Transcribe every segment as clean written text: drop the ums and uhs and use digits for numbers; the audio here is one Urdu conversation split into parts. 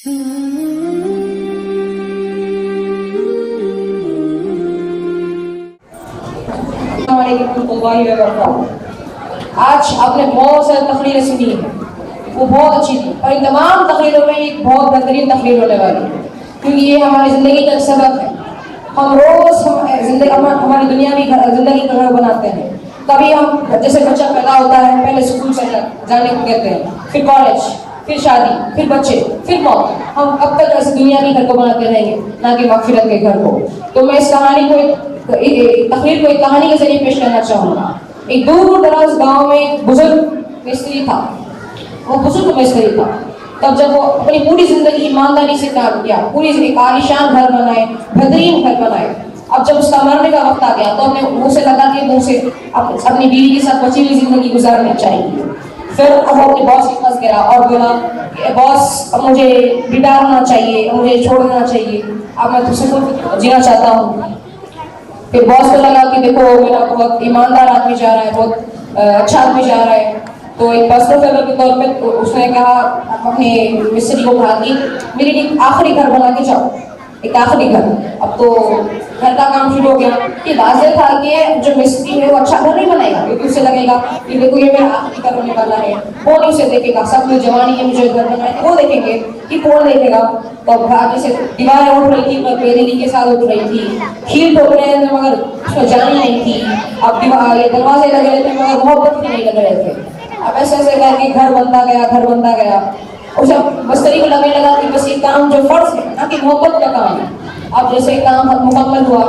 آج آپ نے بہت ساری تقریریں سنی ہیں، وہ بہت اچھی تھی، اور ان تمام تقریروں میں ایک بہت بہترین تقریر ہونے والی ہے، کیونکہ یہ ہماری زندگی کا سبق ہے۔ ہم روز ہماری دنیاوی زندگی کا گھر بناتے ہیں۔ کبھی ہم جیسے بچہ پیدا ہوتا ہے، پہلے اسکول سے جانے کو کہتے ہیں، پھر کالج، پھر شادی، پھر بچے، پھر موت۔ ہم اب تک ایسے دنیا کے گھر کو بناتے رہیں گے، نہ کہ مغفرت کے گھر کو۔ تو میں اس کہانی کو تقریر کو ایک کہانی کے ذریعے پیش کرنا چاہوں گا۔ ایک دور دراز گاؤں میں ایک بزرگ مستری تھا، وہ بزرگ مستری تھا۔ تب جب وہ اپنی پوری زندگی ایمانداری سے کام کیا، پوری ایک عالیشان گھر بنائے، بہترین گھر بنائے۔ اب جب اس کا مرنے کا وقت آ گیا تو اپنے منہ سے لگا کے منہ سے اپنی بیوی کے ساتھ بچی ہوئی زندگی گزارنی چاہیے۔ پھر اب وہ اپنے باس کے پاس گیا اور بولا کہ باس اب مجھے ریٹائر ہونا چاہیے، اب مجھے چھوڑ دینا چاہیے، اب میں تجھ سے جینا چاہتا ہوں۔ پھر باس کو لگا کہ دیکھو میرا بہت ایماندار آدمی جا رہا ہے، بہت اچھا آدمی جا رہا ہے۔ تو ایک پرسنل فیور کے طور پہ اس نے کہا اپنے مستری کو کہا کہ میرے لیے آخری گھر بنا کے جاؤ، ایک آخری گھر۔ اب تو گھر کا کام شروع ہو گیا۔ یہ واضح تھا کہ جو مستری ہے وہ اچھا گھر نہیں بنائے گا، کیونکہ اسے لگے گا کہ دیکھو یہ میرا آخری گھر ہونے والا ہے، کون اسے دیکھے گا؟ سب لوگ جوانی کے مجھے گھر بنائے وہ دیکھیں گے کہ کون دیکھے گا۔ تو آگے سے دیواریں اٹھ رہی تھی، پیریلی کے ساتھ اٹھ رہی تھی، کھیل ٹوٹ رہے تھے مگر اس کو جانی نہیں تھی۔ اب دروازے لگے رہے تھے مگر محبت بھی نہیں لگ رہے تھے۔ اب ایسے ایسے کر کے گھر بنتا گیا، گھر بنتا گیا۔ اس مستری کو لگنے لگا کہ بس یہ کام جو فرض ہے نہ کہ محبت کا کام ہے۔ اب جیسے کام مکمل ہوا،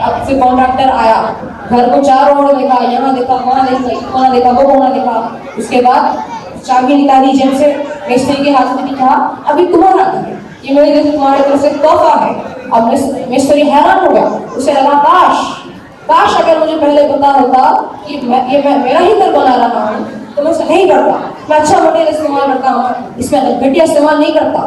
اب پھر کانٹریکٹر آیا، گھر کو چاروں اور دیکھا، یہاں دیکھا، وہاں دیکھا، وہاں دیکھا، وہ وہاں دیکھا۔ اس کے بعد چابی نکالی جیب سے، مستری کے ہاتھ میں دکھا، ابھی تمہارا گھر ہے، یہ میرے لیے تمہارے طرف سے تحفہ ہے۔ اب مستری حیران ہو گیا، اسے لگا کاش اگر مجھے پہلے پتا ہوتا کہ یہ میں میرا ہی گھر بنا رہا ہوں تو میں اسے نہیں کرتا، میں اچھا مٹیریل استعمال کرتا ہوں، اس میں گھٹیا استعمال نہیں کرتا۔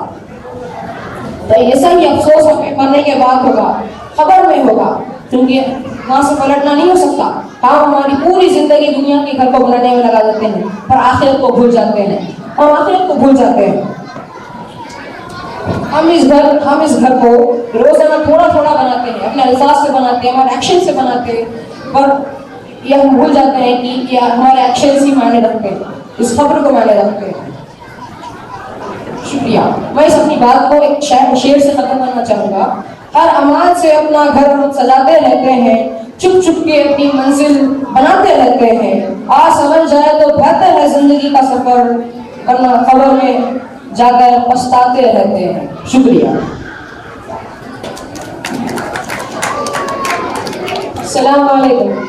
تو ایسا ہی افسوس ہمیں مرنے کے بعد ہوگا، خبر میں ہوگا، کیونکہ وہاں سے پلٹنا نہیں ہو سکتا۔ ہم ہماری پوری زندگی دنیا کے گھر کو بنانے میں لگا دیتے ہیں، پر آخرت کو بھول جاتے ہیں، اور آخرت کو بھول جاتے ہیں۔ ہم اس گھر کو روزانہ تھوڑا تھوڑا بناتے ہیں، اپنے الفاظ سے بناتے ہیں، ہمارے ایکشن سے بناتے ہیں، پر یہ ہم بھول جاتے ہیں کہ ہمارے ایکشن ہی معنی رکھتے ہیں، اس خبر کو معنی رکھتے ہیں۔ شکریہ۔ میں اس اپنی بات کو ایک شعر سے ختم کرنا چاہوں گا۔ ہر عمال سے اپنا گھر ہم سجاتے رہتے ہیں، چپ چپ کے اپنی منزل بناتے رہتے ہیں۔ آج سمجھ جائے تو بہتر ہے زندگی کا سفر، ورنہ خبر میں جا کر پچھتاتے رہتے ہیں۔ شکریہ۔ السلام علیکم۔